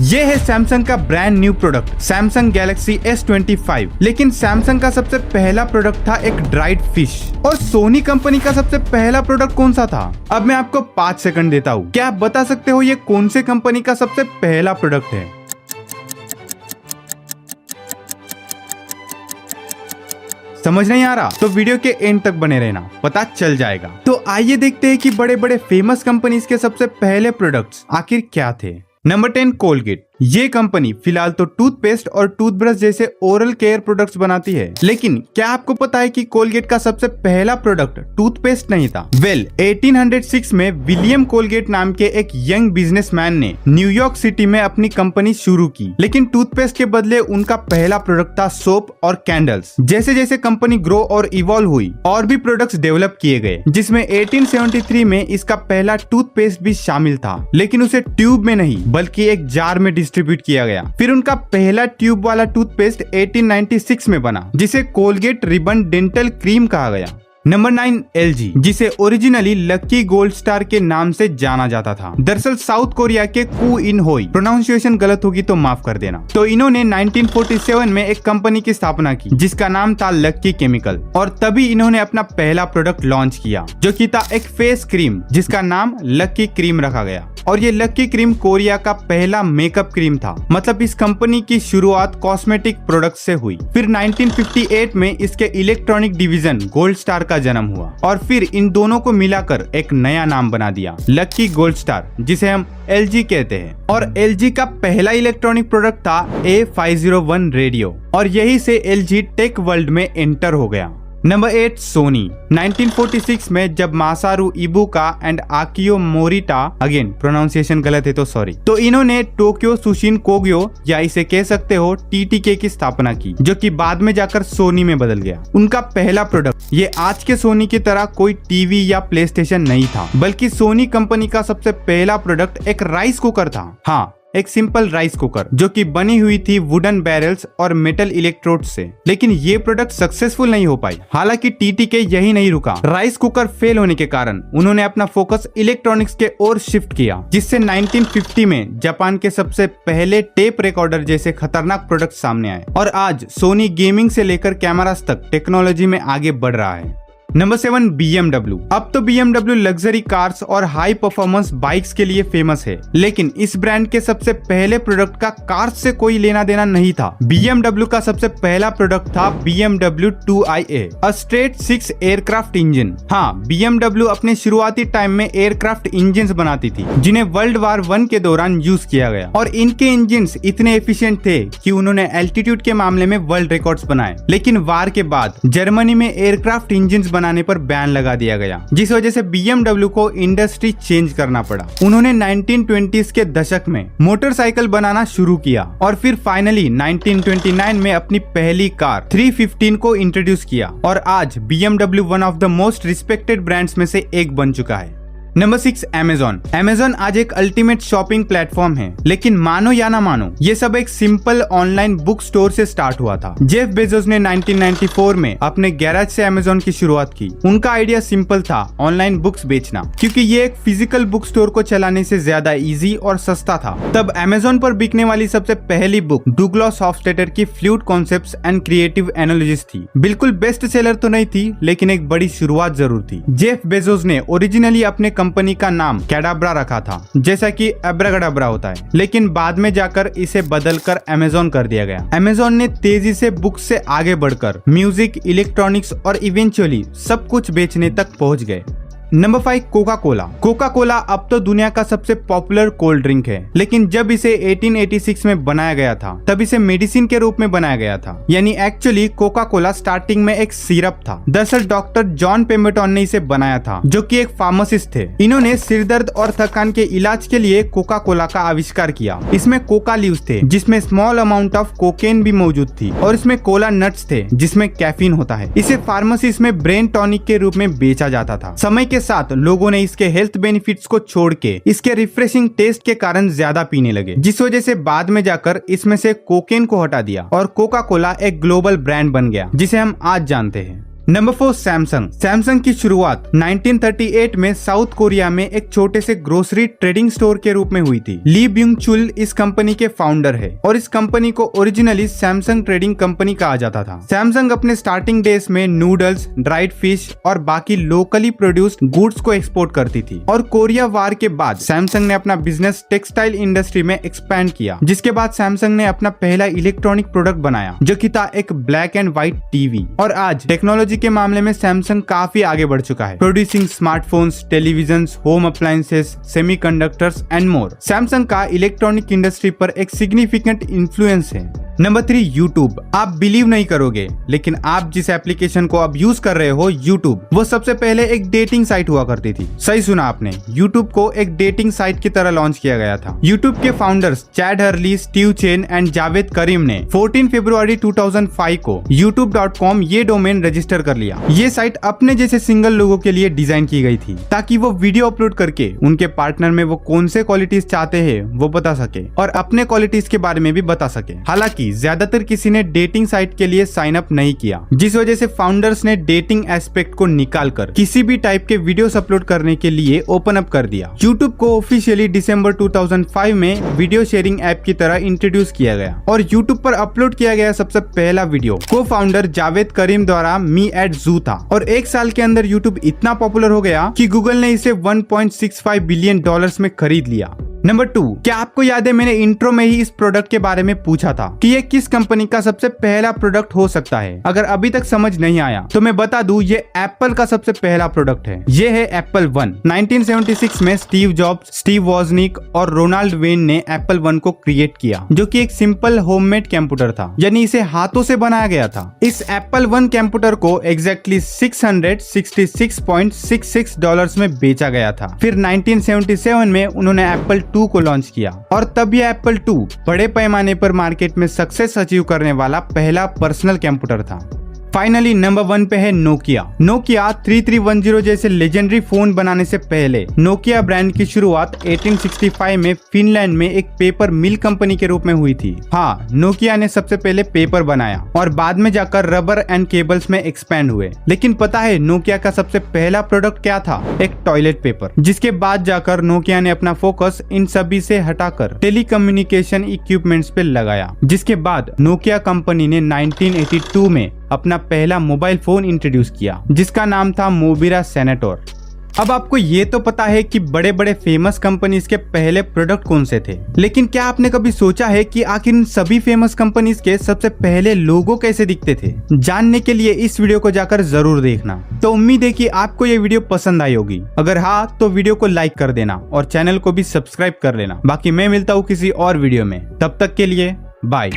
ये है सैमसंग का brand new product Samsung Galaxy S25। लेकिन सैमसंग का सबसे पहला प्रोडक्ट था एक ड्राइड फिश। और सोनी कंपनी का सबसे पहला प्रोडक्ट कौन सा था? अब मैं आपको 5 सेकंड देता हूँ। क्या आप बता सकते हो ये कौन से कंपनी का सबसे पहला प्रोडक्ट है? समझ नहीं आ रहा तो वीडियो के एंड तक बने रहना, पता चल जाएगा। तो आइए देखते हैं कि बड़े बड़े फेमस कंपनीज के सबसे पहले प्रोडक्ट्स आखिर क्या थे। Number 10 Colgate. ये कंपनी फिलहाल तो टूथपेस्ट और टूथब्रश जैसे ओरल केयर प्रोडक्ट्स बनाती है, लेकिन क्या आपको पता है कि कोलगेट का सबसे पहला प्रोडक्ट टूथपेस्ट नहीं था? 1806 में विलियम कोलगेट नाम के एक यंग बिजनेसमैन ने न्यूयॉर्क सिटी में अपनी कंपनी शुरू की, लेकिन टूथपेस्ट के बदले उनका पहला प्रोडक्ट था सोप और कैंडल्स। जैसे जैसे कंपनी ग्रो और इवॉल्व हुई और भी प्रोडक्ट्स डेवलप किए गए, जिसमें 1873 में इसका पहला टूथपेस्ट भी शामिल था, लेकिन उसे ट्यूब में नहीं बल्कि एक जार में डिस्ट्रीब्यूट किया गया। फिर उनका पहला ट्यूब वाला टूथपेस्ट 1896 में बना, जिसे कोलगेट रिबन डेंटल क्रीम कहा गया। नंबर 9 LG, जिसे ओरिजिनली लक्की गोल्ड स्टार के नाम से जाना जाता था। दरअसल साउथ कोरिया के कू इन होई, प्रोनाउंसिएशन गलत होगी तो माफ कर देना। तो इन्होंने 1947 में एक कंपनी की स्थापना की जिसका नाम था लक्की केमिकल, और तभी इन्होंने अपना पहला प्रोडक्ट लॉन्च किया जो कि था एक फेस क्रीम जिसका नाम लक्की क्रीम रखा गया। और ये लक्की क्रीम कोरिया का पहला मेकअप क्रीम था, मतलब इस कंपनी की शुरुआत कॉस्मेटिक प्रोडक्ट से हुई। फिर 1958 में इसके इलेक्ट्रॉनिक डिवीजन गोल्ड स्टार का जन्म हुआ, और फिर इन दोनों को मिलाकर एक नया नाम बना दिया, लक्की गोल्ड स्टार, जिसे हम LG कहते हैं। और LG का पहला इलेक्ट्रॉनिक प्रोडक्ट था A501 रेडियो, और यही से LG टेक वर्ल्ड में एंटर हो गया। Number 8 Sony. 1946 में जब Masaru Ibuka and Akio Morita, again pronunciation गलत है तो सॉरी, तो इन्होंने टोक्यो सुशिन कोग्यो या इसे कह सकते हो TTK की स्थापना की, जो कि बाद में जाकर सोनी में बदल गया। उनका पहला प्रोडक्ट ये आज के सोनी की तरह कोई टीवी या प्ले स्टेशन नहीं था, बल्कि सोनी कंपनी का सबसे पहला प्रोडक्ट एक राइस कुकर था। हाँ, एक सिंपल राइस कुकर जो कि बनी हुई थी वुडन बैरल्स और मेटल इलेक्ट्रोड से। लेकिन ये प्रोडक्ट सक्सेसफुल नहीं हो पाई। हालांकि TTK यही नहीं रुका। राइस कुकर फेल होने के कारण उन्होंने अपना फोकस इलेक्ट्रॉनिक्स के ओर शिफ्ट किया, जिससे 1950 में जापान के सबसे पहले टेप रिकॉर्डर जैसे खतरनाक प्रोडक्ट सामने आए। और आज सोनी गेमिंग से लेकर कैमरास तक टेक्नोलॉजी में आगे बढ़ रहा है। Number 7 BMW। अब तो BMW लग्जरी कार्स और हाई परफॉर्मेंस बाइक्स के लिए फेमस है, लेकिन इस ब्रांड के सबसे पहले प्रोडक्ट का कार्स से कोई लेना देना नहीं था। BMW का सबसे पहला प्रोडक्ट था BMW 2IA, a straight 6 aircraft engine. हाँ, BMW अपने शुरुआती टाइम में एयरक्राफ्ट इंजन बनाती थी, जिन्हें वर्ल्ड वार 1 के दौरान यूज किया गया, और इनके इंजन इतने एफिशिएंट थे कि उन्होंने एल्टीट्यूड के मामले में वर्ल्ड रिकॉर्ड्स बनाए। लेकिन वार के बाद जर्मनी में एयरक्राफ्ट इंजन बनाने पर बैन लगा दिया गया, जिस वजह से BMW को इंडस्ट्री चेंज करना पड़ा। उन्होंने 1920s के दशक में मोटरसाइकिल बनाना शुरू किया, और फिर फाइनली 1929 में अपनी पहली कार 315 को इंट्रोड्यूस किया, और आज BMW one of the most respected brands में से एक बन चुका है। Number 6 Amazon। Amazon आज एक अल्टीमेट शॉपिंग प्लेटफॉर्म है, लेकिन मानो या ना मानो ये सब एक सिंपल ऑनलाइन बुक स्टोर से स्टार्ट हुआ था। जेफ बेजोस ने 1994 में अपने गैराज से Amazon की शुरुआत की। उनका आइडिया सिंपल था, ऑनलाइन बुक्स बेचना, क्योंकि ये एक फिजिकल बुक स्टोर को चलाने से ज्यादा इजी और सस्ता था। तब Amazon पर बिकने वाली सबसे पहली बुक डुग्लास हॉफस्टेटर की fluid concepts and creative analogies थी। बिल्कुल बेस्ट सेलर तो नहीं थी, लेकिन एक बड़ी शुरुआत जरूर थी। जेफ बेजोस ने ओरिजिनली अपने कंपनी का नाम कैडाब्रा रखा था, जैसा कि एब्रागडाब्रा होता है, लेकिन बाद में जाकर इसे बदलकर Amazon कर दिया गया। Amazon ने तेजी से बुक्स से आगे बढ़कर म्यूजिक, इलेक्ट्रॉनिक्स और इवेंचुअली सब कुछ बेचने तक पहुंच गए। Number 5 Coca Cola. Coca Cola अब तो दुनिया का सबसे पॉपुलर कोल्ड ड्रिंक है, लेकिन जब इसे 1886 में बनाया गया था तब इसे मेडिसिन के रूप में बनाया गया था। यानी एक्चुअली कोका कोला स्टार्टिंग में एक सिरप था। दरअसल डॉक्टर जॉन पेम्बरटन ने इसे बनाया था, जो कि एक फार्मासिस्ट थे। इन्होंने सिरदर्द और थकान के इलाज के लिए कोका कोला का आविष्कार किया। इसमें कोका लीव्स थे, जिसमें स्मॉल अमाउंट ऑफ कोकेन भी मौजूद थी, और इसमें कोला नट्स थे, जिसमें कैफीन होता है। इसे फार्मेसीज में ब्रेन टॉनिक के रूप में बेचा जाता था। समय के साथ लोगों ने इसके हेल्थ बेनिफिट्स को छोड़ के इसके रिफ्रेशिंग टेस्ट के कारण ज्यादा पीने लगे, जिस वजह से बाद में जाकर इसमें से कोकेन को हटा दिया और कोका कोला एक ग्लोबल ब्रांड बन गया, जिसे हम आज जानते हैं। Number 4 Samsung. सैमसंग की शुरुआत 1938 में साउथ कोरिया में एक छोटे से ग्रोसरी ट्रेडिंग स्टोर के रूप में हुई थी। ली ब्यूंग चुल इस कंपनी के फाउंडर है और इस कंपनी को ओरिजिनली सैमसंग ट्रेडिंग कंपनी कहा जाता था। सैमसंग अपने स्टार्टिंग डेज में नूडल्स, ड्राइड फिश और बाकी लोकली प्रोड्यूस्ड गुड्स को एक्सपोर्ट करती थी और कोरिया वार के बाद सैमसंग ने अपना बिजनेस टेक्सटाइल इंडस्ट्री में एक्सपैंड किया, जिसके बाद सैमसंग ने अपना पहला इलेक्ट्रॉनिक प्रोडक्ट बनाया जो कि था एक ब्लैक एंड व्हाइट टीवी। और आज टेक्नोलॉजी के मामले में सैमसंग काफी आगे बढ़ चुका है, producing smartphones, televisions, home appliances, semiconductors and more. Samsung का इलेक्ट्रॉनिक इंडस्ट्री पर एक सिग्निफिकेंट इन्फ्लुएंस है। Number 3 YouTube. आप बिलीव नहीं करोगे, लेकिन आप जिस एप्लीकेशन को अब यूज कर रहे हो यूट्यूब, वो सबसे पहले एक डेटिंग साइट हुआ करती थी। सही सुना आपने, यूट्यूब को एक डेटिंग साइट की तरह लॉन्च किया गया था। यूट्यूब के founders Chad Hurley, Steve Chen and Jawed Karim ने 14 फरवरी 2005 को youtube.com ये डोमेन रजिस्टर कर लिया। ये साइट अपने जैसे सिंगल लोगों के लिए डिजाइन की गई थी ताकि वो वीडियो अपलोड करके उनके पार्टनर में वो कौन से क्वालिटीज चाहते हैं वो बता सके और अपने क्वालिटीज के बारे में भी बता सके। हालांकि ज्यादातर किसी ने डेटिंग साइट के लिए साइन अप नहीं किया, जिस वजह से फाउंडर्स ने डेटिंग एस्पेक्ट को निकालकर किसी भी टाइप के वीडियोस अपलोड करने के लिए ओपन अप कर दिया। यूट्यूब को ऑफिशियली दिसंबर 2005 में वीडियो शेयरिंग ऐप की तरह इंट्रोड्यूस किया गया और यूट्यूब पर अपलोड किया गया सबसे पहला वीडियो को फाउंडर जावेद करीम द्वारा मी एट जू था और एक साल के अंदर यूट्यूब इतना पॉपुलर हो गया कि गूगल ने इसे $1.65 बिलियन में खरीद लिया। नंबर 2, क्या आपको याद है मैंने इंट्रो में ही इस प्रोडक्ट के बारे में पूछा था कि ये किस कंपनी का सबसे पहला प्रोडक्ट हो सकता है? अगर अभी तक समझ नहीं आया तो मैं बता दूं, ये एप्पल का सबसे पहला प्रोडक्ट है। ये है एप्पल वन। 1976 में स्टीव जॉब्स, स्टीव वॉजनिक और रोनाल्ड वेन ने एप्पल वन को क्रिएट किया, जो कि एक सिंपल होममेड कंप्यूटर था, यानी इसे हाथों से बनाया गया था। इस एप्पल वन कंप्यूटर को एग्जैक्टली $666.66 में बेचा गया था। फिर 1977 में उन्होंने एप्पल 2 को लॉन्च किया और तब यह एप्पल 2 बड़े पैमाने पर मार्केट में सक्सेस अचीव करने वाला पहला पर्सनल कंप्यूटर था। फाइनली नंबर 1 पे है नोकिया। नोकिया 3310 जैसे लेजेंडरी फोन बनाने से पहले नोकिया ब्रांड की शुरुआत 1865 में फिनलैंड में एक पेपर मिल कंपनी के रूप में हुई थी। हाँ, नोकिया ने सबसे पहले पेपर बनाया और बाद में जाकर रबर एंड केबल्स में एक्सपैंड हुए। लेकिन पता है नोकिया का सबसे पहला प्रोडक्ट क्या था? एक टॉयलेट पेपर, जिसके बाद जाकर नोकिया ने अपना फोकस इन सभी से हटाकर टेलीकम्युनिकेशन इक्विपमेंट्स पे लगाया, जिसके बाद नोकिया कंपनी ने 1982 में अपना पहला मोबाइल फोन इंट्रोड्यूस किया, जिसका नाम था मोबिरा सेनेटोर। अब आपको ये तो पता है कि बड़े बड़े फेमस कंपनीज के पहले प्रोडक्ट कौन से थे, लेकिन क्या आपने कभी सोचा है कि आखिर इन सभी फेमस कंपनीज के सबसे पहले लोगो कैसे दिखते थे? जानने के लिए इस वीडियो को जाकर जरूर देखना। तो उम्मीद है कि आपको ये वीडियो पसंद आई होगी। अगर हाँ तो वीडियो को लाइक कर देना और चैनल को भी सब्सक्राइब कर लेना। बाकी मैं मिलता हूँ किसी और वीडियो में, तब तक के लिए बाय।